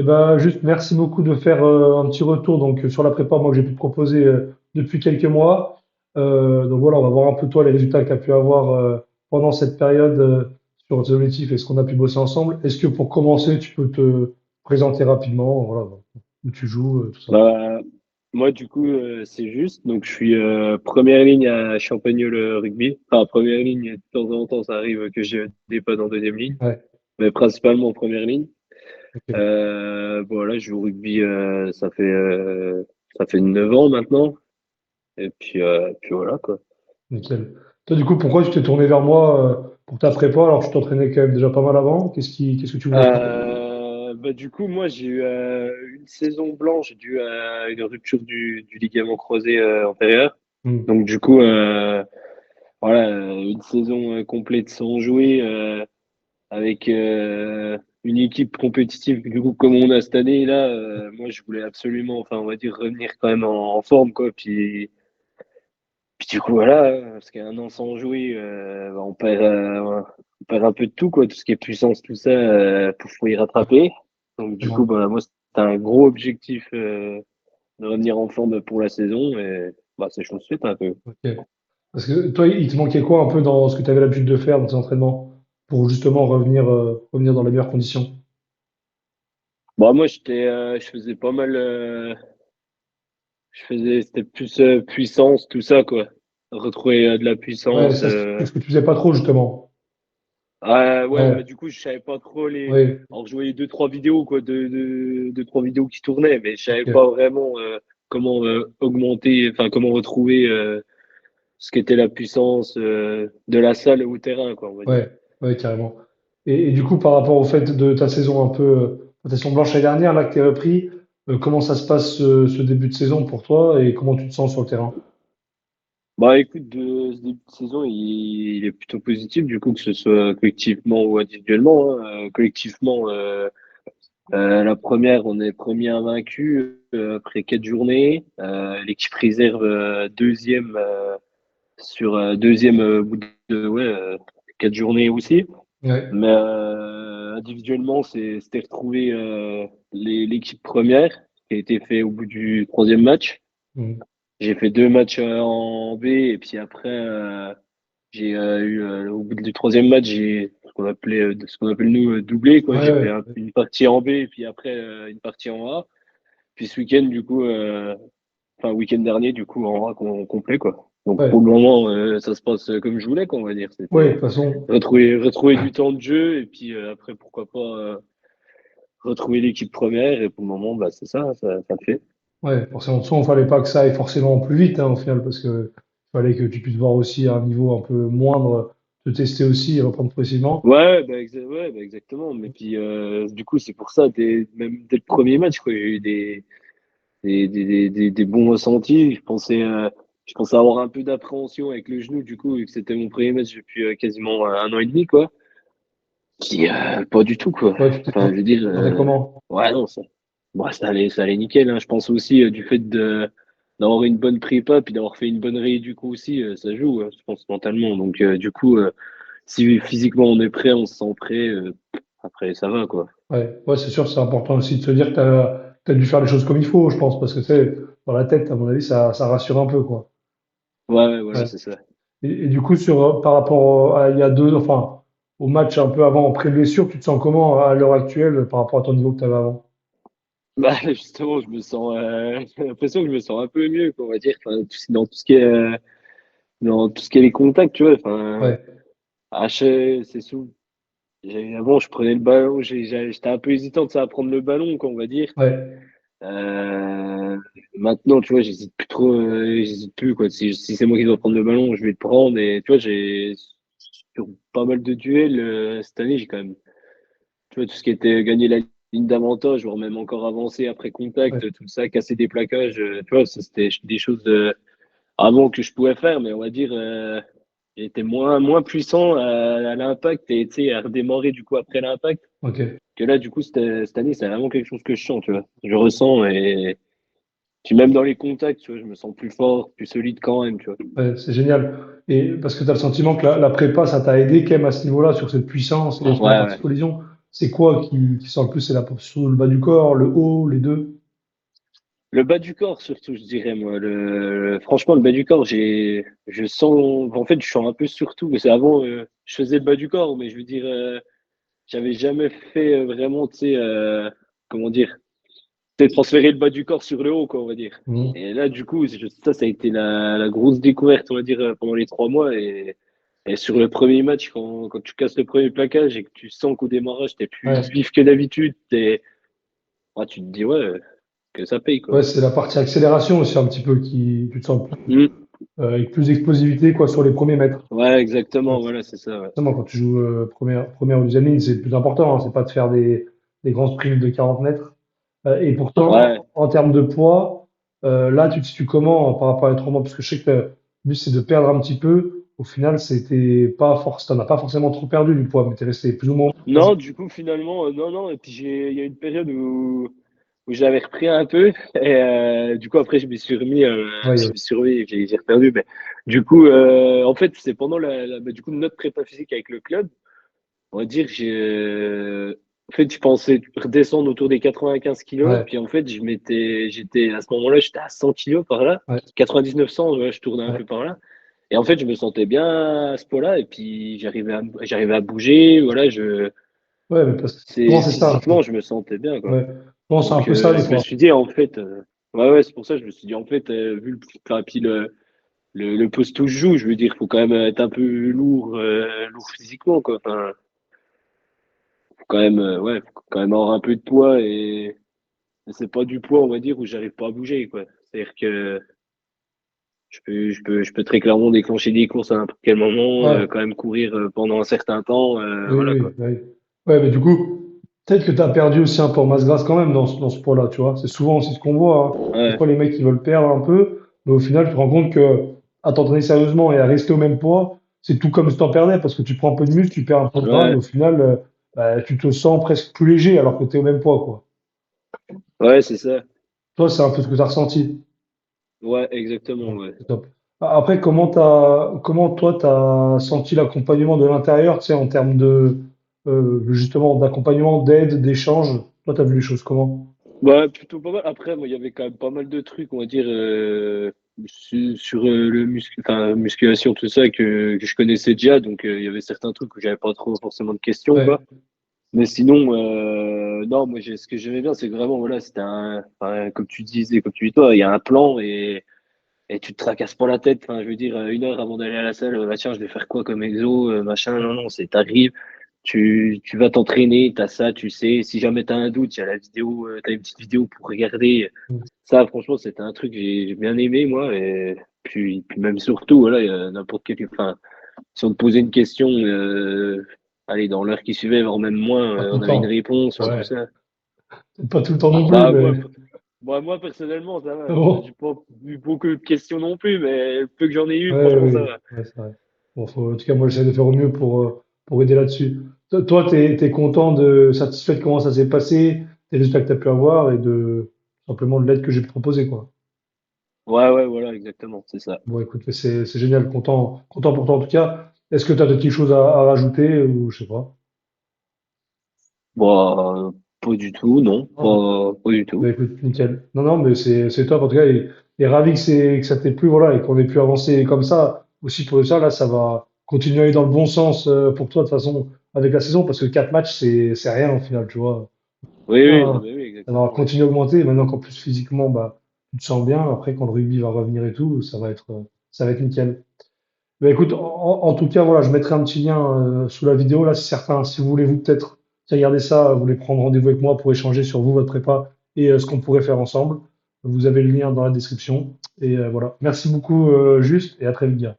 Et ben, juste merci beaucoup de faire un petit retour donc sur la prépa, moi que j'ai pu te proposer depuis quelques mois. Donc voilà, on va voir un peu toi les résultats que tu as pu avoir pendant cette période sur tes objectifs et ce qu'on a pu bosser ensemble. Est-ce que pour commencer, tu peux te présenter rapidement, voilà, où tu joues, tout ça. Bah, moi, du coup, c'est juste. Donc, je suis première ligne à Champagnole rugby. Enfin, première ligne, de temps en temps, ça arrive que j'ai des potes en deuxième ligne, Ouais, mais principalement en première ligne. ok, Bon, là, je joue au rugby, ça fait 9 ans maintenant. Et puis voilà, quoi. nickel. Toi, du coup, pourquoi tu t'es tourné vers moi pour ta prépa alors que tu t'entraînais quand même déjà pas mal avant? Qu'est-ce que tu voulais faire? Bah, du coup, moi, j'ai eu une saison blanche due à une rupture du ligament croisé antérieur. Hmm. Donc, du coup, voilà, une saison complète sans jouer, avec une équipe compétitive du coup comme on a cette année là. Moi, je voulais absolument, enfin, on va dire revenir quand même en forme quoi. Puis du coup voilà, parce qu'un an sans jouer, bah, on perd un peu de tout quoi, tout ce qui est puissance, tout ça, faut y rattraper. Donc du coup, Bon, bah, moi, c'était un gros objectif de revenir en forme pour la saison et bah, c'est chose faite un peu. ok. Parce que toi, il te manquait quoi un peu dans ce que tu avais l'habitude de faire dans tes entraînements pour justement revenir dans les meilleures conditions? Bon, moi, je faisais pas mal. C'était plus puissance, tout ça, quoi. Retrouver de la Ouais, puissance. ça, c'est ce que tu faisais pas trop justement. Ouais, bah, Ouais, du coup, je savais pas trop oui, Alors, je voyais deux, trois vidéos, quoi, deux, trois vidéos qui tournaient, mais je savais pas ok. vraiment comment augmenter, enfin, comment retrouver ce qu'était la puissance de la salle au terrain, quoi, on va dire. Ouais, ouais, carrément. Et du coup, par rapport au fait de ta saison un peu, ta saison blanche l'année dernière, là que tu repris, comment ça se passe ce début de saison pour toi et comment tu te sens sur le terrain? Bah, écoute, ce début de saison, il est plutôt positif, du coup, que ce soit collectivement ou individuellement, hein. Collectivement, la première, on est premier invaincu après 4 journées. L'équipe réserve deuxième sur deuxième au bout de 4 journées aussi. Ouais. Mais individuellement, c'était retrouvé l'équipe première qui a été fait au bout du troisième match. Mhm. J'ai fait 2 matchs en B et puis après j'ai eu au bout du troisième match j'ai ce qu'on appelle nous doublé quoi. Ouais, J'ai fait ouais, une partie en B et puis après une partie en A. Puis ce week-end, du coup, enfin, week-end dernier, du coup, en complet, quoi. Donc, pour ouais. le moment, ça se passe comme je voulais, quoi, on va dire. Ouais, de C'était toute façon, retrouver du temps de jeu et puis après, pourquoi pas retrouver l'équipe première. Et pour le moment, bah, c'est ça, ça le fait. ouais, forcément, de toute façon, il fallait pas que ça aille forcément plus vite, hein, au final, parce que fallait que tu puisses voir aussi à un niveau un peu moindre, te tester aussi et reprendre progressivement. Ouais, bah, exactement. Mais puis, du coup, c'est pour ça, même dès le premier match, quoi, il y a eu des bons ressentis. Je pensais avoir un peu d'appréhension avec le genou, du coup, vu que c'était mon premier match depuis quasiment un an et demi, quoi. Qui, pas du tout, quoi. Ouais, tu t'es Enfin, je veux dire, présenté comment? ouais, non, bon, ça allait nickel, hein. Je pense aussi du fait d'avoir une bonne prépa, puis d'avoir fait une bonne rééduc aussi, ça joue, je pense, mentalement. Donc, du coup, si physiquement on est prêt, on se sent prêt, après, ça va, quoi. Ouais, ouais, c'est sûr, c'est important aussi de se dire que t'as dû faire les choses comme il faut, je pense, parce que tu sais, dans la tête, à mon avis, ça rassure un peu, quoi. Ouais, voilà, Ouais. c'est ça. Et du coup, par rapport à il y a enfin, au match un peu avant, pré-blessure, tu te sens comment à l'heure actuelle par rapport à ton niveau que tu avais avant? Bah, justement, j'ai l'impression que je me sens un peu mieux, quoi, on va dire, enfin, dans tout ce qui est, dans tout ce qui est les contacts, tu vois, enfin, Ouais, c'est sous. Avant, je prenais le ballon, j'étais un peu hésitant de ça à prendre le ballon, quoi, on va dire. ouais, Euh, Maintenant, tu vois, j'hésite plus, quoi. Si c'est moi qui dois prendre le ballon, je vais le prendre. Et tu vois, sur pas mal de duels cette année, j'ai quand même, tu vois, tout ce qui était gagner la ligne d'avantage, voire même encore avancer après ouais, contact, tout ça, casser des plaquages, tu vois, ça, c'était des choses avant que je pouvais faire, mais on va dire, il était moins puissant à l'impact et tu sais, à redémarrer du coup après l'impact. ok. Que là, du coup, cette année, c'est vraiment quelque chose que je sens, tu vois. Je ressens et puis même dans les contacts, tu vois, je me sens plus fort, plus solide quand même, tu vois. Ouais, c'est génial. Et parce que tu as le sentiment que la prépa, ça t'a aidé quand même à ce niveau-là, sur cette puissance et sur la Ouais, partie ouais. collision. C'est quoi qui sort le plus? C'est la sur le bas du corps, le haut, les deux? Le bas du corps, surtout, je dirais, moi. Franchement, le bas du corps, je sens, en fait, je sens un peu surtout, mais c'est avant, je faisais le bas du corps, mais je veux dire, j'avais jamais fait vraiment, tu sais, comment dire, tu sais, transférer le bas du corps sur le haut, quoi, on va dire. Mhm. Et là, du coup, ça a été la grosse découverte, on va dire, pendant les 3 mois. Et sur le premier match, quand tu casses le premier plaquage et que tu sens qu'au démarrage, t'es plus Ouais. vif que d'habitude, tu te dis, ouais, que ça paye, quoi. Ouais, c'est la partie accélération aussi un petit peu qui, tu te sens plus, Mm. avec plus d'explosivité quoi sur les premiers mètres. Ouais, Ouais. exactement, voilà, c'est ça, ouais. Forcément, quand tu joues première ou deuxième ligne, c'est le plus important, hein, c'est pas de faire des grands sprints de 40 mètres. Et Ouais, pourtant, en termes de poids, là, tu te situes comment par rapport à l'autrement? Parce que je sais que le but, c'est de perdre un petit peu. Au final, c'était pas force, t'en as pas forcément trop perdu du poids, mais t'es resté plus ou moins. non, du coup, finalement, non, non. Et puis, il y a une période où j'avais repris un peu. Et du coup, après, Ouais, je me suis remis, j'ai reperdu. Mais du coup, en fait, c'est pendant du coup, notre prépa physique avec le club. On va dire, en fait, je pensais redescendre autour des 95 kilos. ouais, Puis, en fait, à ce moment-là, j'étais à 100 kilos par là. ouais, 99-100, ouais, je tournais un ouais. peu par là. Et en fait, je me sentais bien à ce poids-là. Et puis, j'arrivais à bouger. Voilà, Ouais, mais parce que souvent, c'est ça, hein. physiquement, je me sentais bien, quoi. Ouais. Bon, c'est un Donc, peu ça, des je me fois. suis dit, en fait, ouais, ouais, c'est pour ça que je me suis dit, en fait, vu puis le poste où je joue, je veux dire, faut quand même être un peu lourd physiquement, quoi. Enfin, faut quand même, ouais, faut quand même avoir un peu de poids et c'est pas du poids, on va dire, où j'arrive pas à bouger, quoi. C'est-à-dire que je peux très clairement déclencher des courses à n'importe quel moment, Ouais, quand même courir pendant un certain temps, oui, voilà, oui, quoi. oui. Ouais, mais du coup, peut-être que tu as perdu aussi un peu en masse grasse quand même dans ce poids-là, tu vois. C'est souvent aussi ce qu'on voit, hein. Des Ouais, fois, les mecs, ils veulent perdre un peu, mais au final, tu te rends compte que à t'entraîner sérieusement et à rester au même poids, c'est tout comme si t'en perdais, parce que tu prends un peu de muscle, tu perds un peu de gras, mais ouais, au final, bah, tu te sens presque plus léger alors que tu es au même poids, quoi. ouais, c'est ça. Toi, c'est un peu ce que tu as ressenti. Ouais, exactement, Bon, ouais. c'est top. Après, comment toi, tu as senti l'accompagnement de l'intérieur, tu sais, en termes de, justement, d'accompagnement, d'aide, d'échange? Toi, tu as vu les choses comment? Ouais, plutôt pas mal. Après, moi, il y avait quand même pas mal de trucs, on va dire, sur enfin, musculation, tout ça, que je connaissais déjà. Donc, il y avait certains trucs où j'avais pas trop forcément de questions, Ouais, quoi. Mais sinon, non, moi, ce que j'aimais bien, c'est que vraiment, voilà, enfin, comme tu disais, comme tu dis toi, il y a un plan et tu te tracasses pas la tête. Enfin, je veux dire, 1 heure avant d'aller à la salle, bah, tiens, je vais faire quoi comme exo, machin. Non, non, t'arrives, tu vas t'entraîner, t'as ça, tu sais. Si jamais t'as un doute, il y a la vidéo, t'as une petite vidéo pour regarder. Ça, franchement, c'était un truc que j'ai bien aimé, moi. Et puis même surtout, voilà, il y a n'importe quel, enfin, si on te posait une question, allez, dans l'heure qui suivait, voire même moins, pas tout on le avait une temps. réponse, enfin, tout Ouais, ça. pas tout le temps non plus, Bah, mais moi, personnellement, ça va. J'ai bon. pas eu beaucoup de questions non plus, mais le peu que j'en ai eu, Ouais, franchement, ça oui, va. ouais, c'est vrai. Bon, en tout cas, moi, j'essaie de faire au mieux pour aider là-dessus. Toi, t'es content satisfait de comment ça s'est passé, des résultats que tu as pu avoir et de simplement de l'aide que j'ai pu te proposer, quoi. Ouais, ouais, voilà, exactement, c'est ça. Bon, écoute, mais c'est génial, content pour toi en tout cas. Est-ce que tu as des petites choses à rajouter ou je sais pas? Bon, pas du tout, non, Non. pas du Bah, tout. écoute, nickel. Non, non, mais c'est top en tout cas. Et ravi que ça t'ait plu, voilà, et qu'on ait pu avancer comme ça. Aussi pour ça, là, ça va continuer à aller dans le bon sens pour toi de toute façon avec la saison, parce que 4 matchs, c'est rien au final, tu vois. Oui, oui, non, Bien, mais oui, ça va exactement, ouais. continuer à augmenter. Maintenant qu'en plus physiquement, bah, tu te sens bien. Après, quand le rugby va revenir et tout, ça va être nickel. Bah, écoute, en tout cas, voilà, je mettrai un petit lien sous la vidéo là, si certains, si vous voulez vous peut-être regarder ça, vous voulez prendre rendez-vous avec moi pour échanger sur vous, votre prépa et ce qu'on pourrait faire ensemble. Vous avez le lien dans la description. Et voilà. Merci beaucoup, Juste, et à très vite, gars.